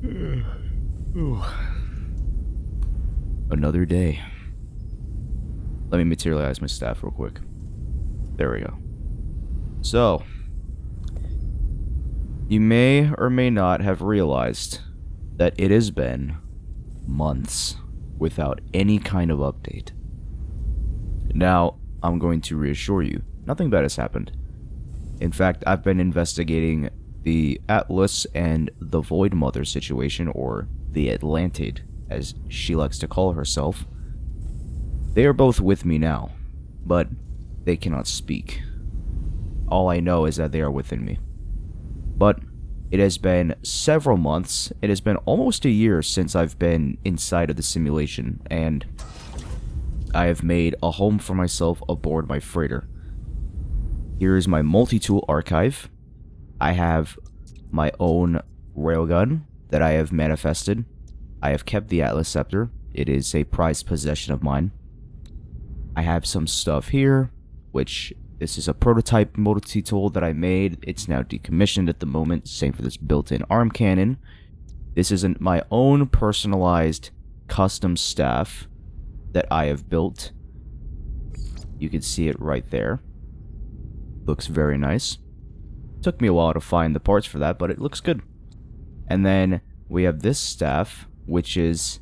Ooh. Another day. Let me materialize my staff real quick. There we go. So, you may or may not have realized that it has been months without any kind of update. Now, I'm going to reassure you, nothing bad has happened. In fact, I've been investigating the Atlas and the Void Mother situation, or the Atlantid, as she likes to call herself. They are both with me now, but they cannot speak. All I know is that they are within me. But it has been several months, it has been almost a year since I've been inside of the simulation, and I have made a home for myself aboard my freighter. Here is my multi-tool archive. I have my own railgun that I have manifested. I have kept the Atlas Scepter. It is a prized possession of mine. I have some stuff here, which this is a prototype multi-tool that I made. It's now decommissioned at the moment. Same for this built-in arm cannon. This is my own personalized custom staff that I have built. You can see it right there. Looks very nice. Took me a while to find the parts for that, but it looks good. And then we have this staff, which is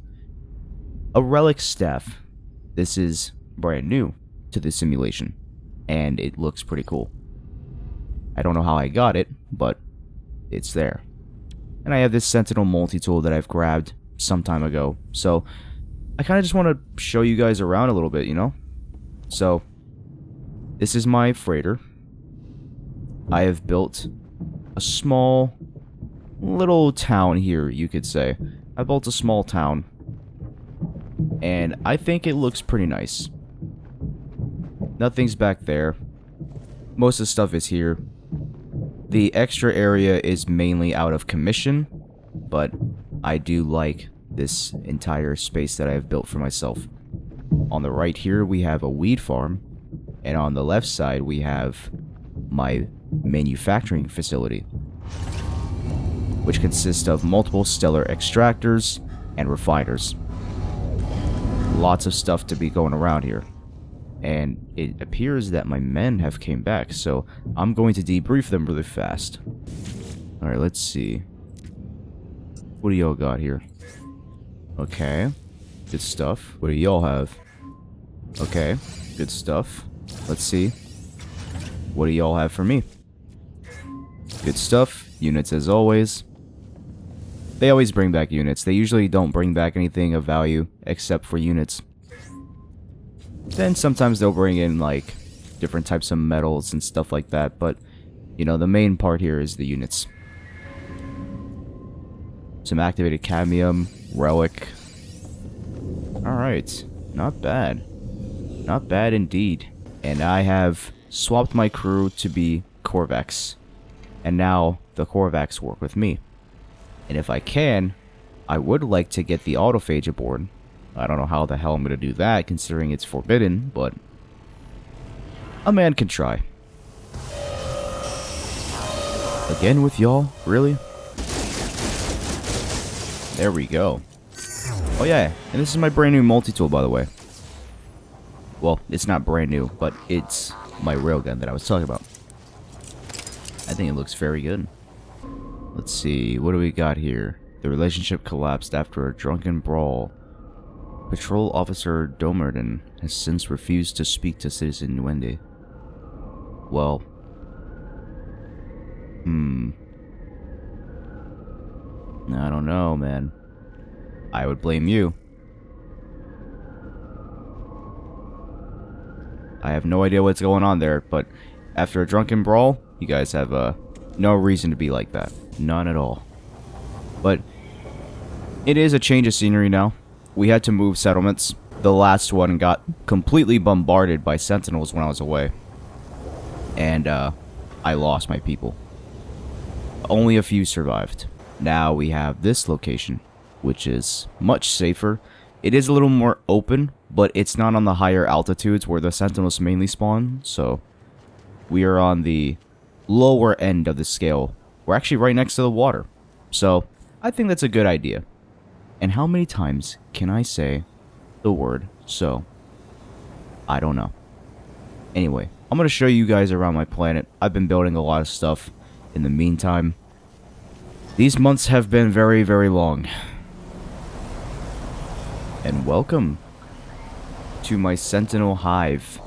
a relic staff. This is brand new to the simulation, and it looks pretty cool. I don't know how I got it, but it's there. And I have this Sentinel multi-tool that I've grabbed some time ago, so I kind of just want to show you guys around a little bit, you know? So, this is my freighter. I have built a small little town here, you could say. I built a small town, and I think it looks pretty nice. Nothing's back there. Most of the stuff is here. The extra area is mainly out of commission, but I do like this entire space that I have built for myself. On the right here, we have a weed farm, and on the left side, we have my manufacturing facility, which consists of multiple stellar extractors and refiners. Lots of stuff to be going around here. And it appears that my men have came back, so I'm going to debrief them really fast. Alright, let's see. What do y'all got here? Okay, good stuff. What do y'all have? Okay, good stuff. Let's see. What do y'all have for me? Good stuff. Units as always. They always bring back units. They usually don't bring back anything of value except for units. Then sometimes they'll bring in like different types of metals and stuff like that, but you know, the main part here is the units. Some activated cadmium, relic. Alright, not bad. Not bad indeed. And I have swapped my crew to be Korvax. And now the Korvax work with me. And if I can, I would like to get the autophage aboard. I don't know how the hell I'm going to do that, considering it's forbidden, but a man can try. Again with y'all? Really? There we go. Oh yeah, and this is my brand new multi-tool, by the way. Well, it's not brand new, but it's my railgun that I was talking about. I think it looks very good. Let's see, what do we got here? The relationship collapsed after a drunken brawl. Patrol Officer Domerden has since refused to speak to Citizen Wendy. Well, I don't know, man. I would blame you. I have no idea what's going on there, but after a drunken brawl, you guys have no reason to be like that. None at all. But it is a change of scenery now. We had to move settlements. The last one got completely bombarded by sentinels when I was away. And I lost my people. Only a few survived. Now we have this location, which is much safer. It is a little more open, but it's not on the higher altitudes where the sentinels mainly spawn, so we are on the lower end of the scale. We're actually right next to the water, so I think that's a good idea. And how many times can I say the word so? I don't know. Anyway, I'm going to show you guys around my planet. I've been building a lot of stuff in the meantime. These months have been very, very long. And welcome to my Sentinel Hive.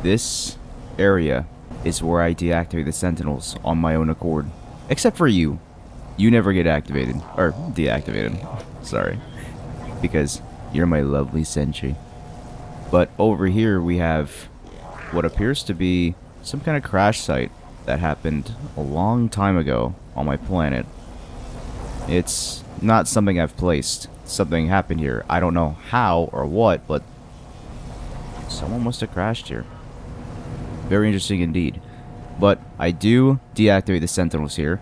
This area is where I deactivate the Sentinels on my own accord. Except for you. You never get activated. Or deactivated. Sorry. Because you're my lovely sentry. But over here we have what appears to be some kind of crash site that happened a long time ago on my planet. It's not something I've placed. Something happened here. I don't know how or what, but someone must have crashed here. Very interesting indeed. But I do deactivate the Sentinels here,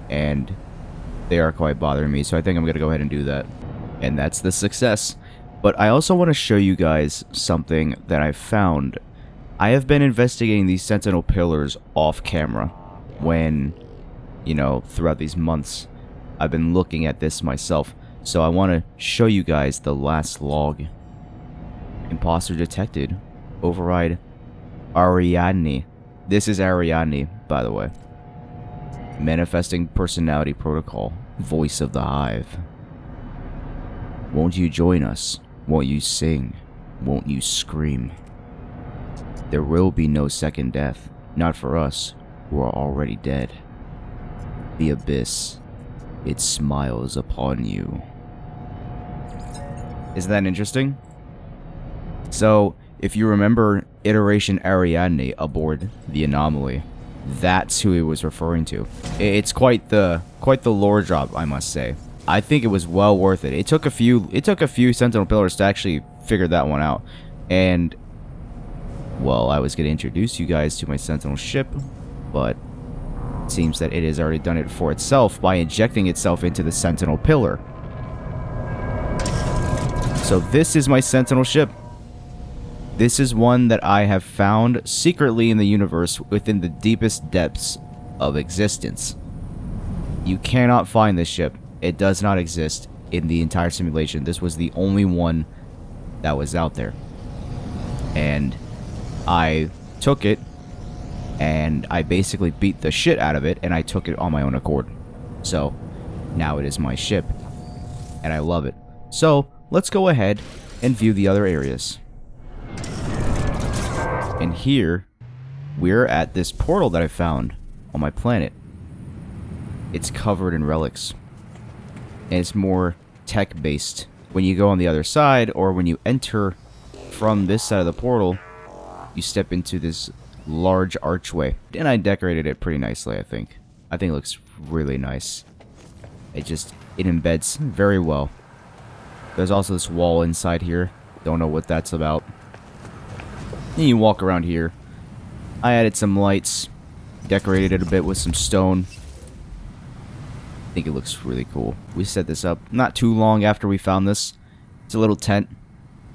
and they are quite bothering me, so I think I'm going to go ahead and do that. And that's the success. But I also want to show you guys something that I found. I have been investigating these Sentinel pillars off camera when, you know, throughout these months, I've been looking at this myself. So I want to show you guys the last log. Imposter detected. Override Ariadne. This is Ariadne, by the way. Manifesting personality protocol. Voice of the Hive. Won't you join us? Won't you sing? Won't you scream? There will be no second death. Not for us, who are already dead. The abyss. It smiles upon you. Isn't that interesting? So, if you remember Iteration Ariadne aboard the Anomaly, that's who he was referring to. It's quite the lore drop, I must say. I think it was well worth it. It took a few Sentinel pillars to actually figure that one out. And well, I was going to introduce you guys to my Sentinel ship, but it seems that it has already done it for itself by injecting itself into the Sentinel pillar. So this is my Sentinel ship. This is one that I have found secretly in the universe within the deepest depths of existence. You cannot find this ship. It does not exist in the entire simulation. This was the only one that was out there. And I took it, and I basically beat the shit out of it, and I took it on my own accord. So, now it is my ship, and I love it. So, let's go ahead and view the other areas. And here, we're at this portal that I found on my planet. It's covered in relics. And it's more tech-based. When you go on the other side, or when you enter from this side of the portal, you step into this large archway. And I decorated it pretty nicely, I think. I think it looks really nice. It embeds very well. There's also this wall inside here. Don't know what that's about. And you walk around here. I added some lights. Decorated it a bit with some stone. I think it looks really cool. We set this up not too long after we found this. It's a little tent.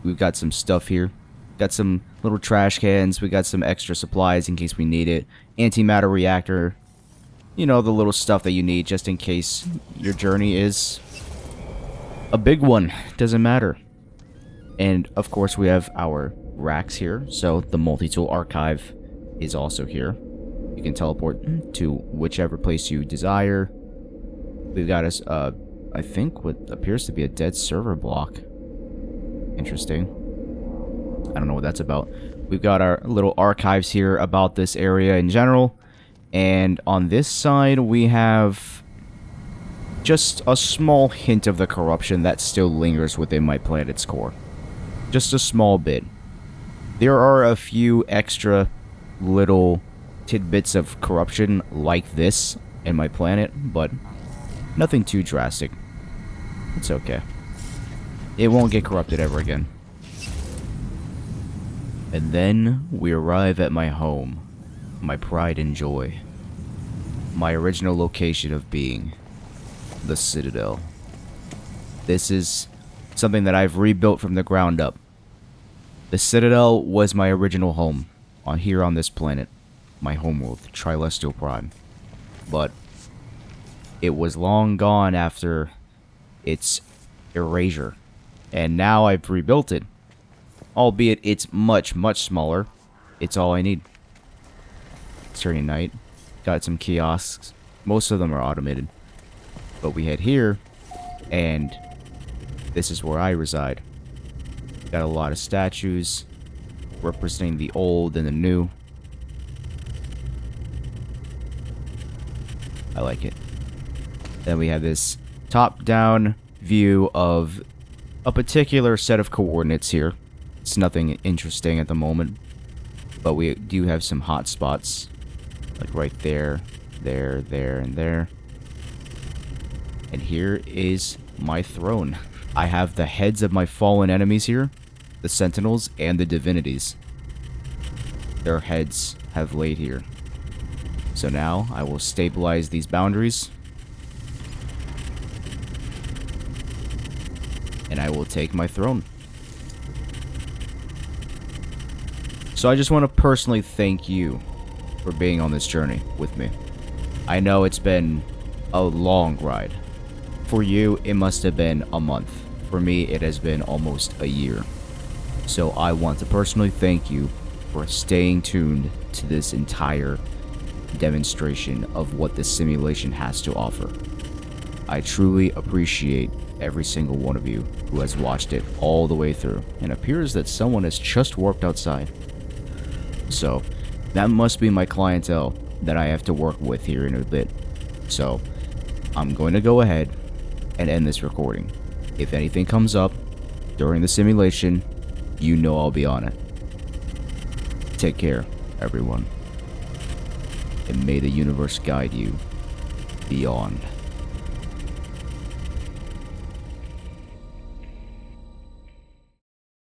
We've got some stuff here. Got some little trash cans. We got some extra supplies in case we need it. Antimatter reactor. You know, the little stuff that you need just in case your journey is a big one. Doesn't matter. And of course we have our racks here. So the multi-tool archive is also here. You can teleport to whichever place you desire. We've got us, I think what appears to be a dead server block. Interesting. I don't know what that's about. We've got our little archives here about this area in general. And on this side, we have just a small hint of the corruption that still lingers within my planet's core. Just a small bit. There are a few extra little tidbits of corruption like this in my planet, but nothing too drastic. It's okay. It won't get corrupted ever again. And then we arrive at my home, my pride and joy, my original location of being, the Citadel. This is something that I've rebuilt from the ground up. The Citadel was my original home here on this planet, my homeworld, Trilestial Prime. But It was long gone after its erasure. And now I've rebuilt it. Albeit it's much, much smaller. It's all I need. It's turning night. Got some kiosks. Most of them are automated. But we head here, and this is where I reside. Got a lot of statues representing the old and the new. I like it. Then we have this top-down view of a particular set of coordinates here. It's nothing interesting at the moment, but we do have some hot spots, like right there, there, there, and there. And here is my throne. I have the heads of my fallen enemies here, the sentinels and the divinities. Their heads have laid here. So now I will stabilize these boundaries, and I will take my throne. So I just want to personally thank you for being on this journey with me. I know it's been a long ride. For you, it must have been a month. For me, it has been almost a year. So I want to personally thank you for staying tuned to this entire demonstration of what this simulation has to offer. I truly appreciate every single one of you who has watched it all the way through. And it appears that someone has just warped outside. So that must be my clientele that I have to work with here in a bit. So I'm going to go ahead and end this recording. If anything comes up during the simulation, you know I'll be on it. Take care, everyone. And may the universe guide you beyond.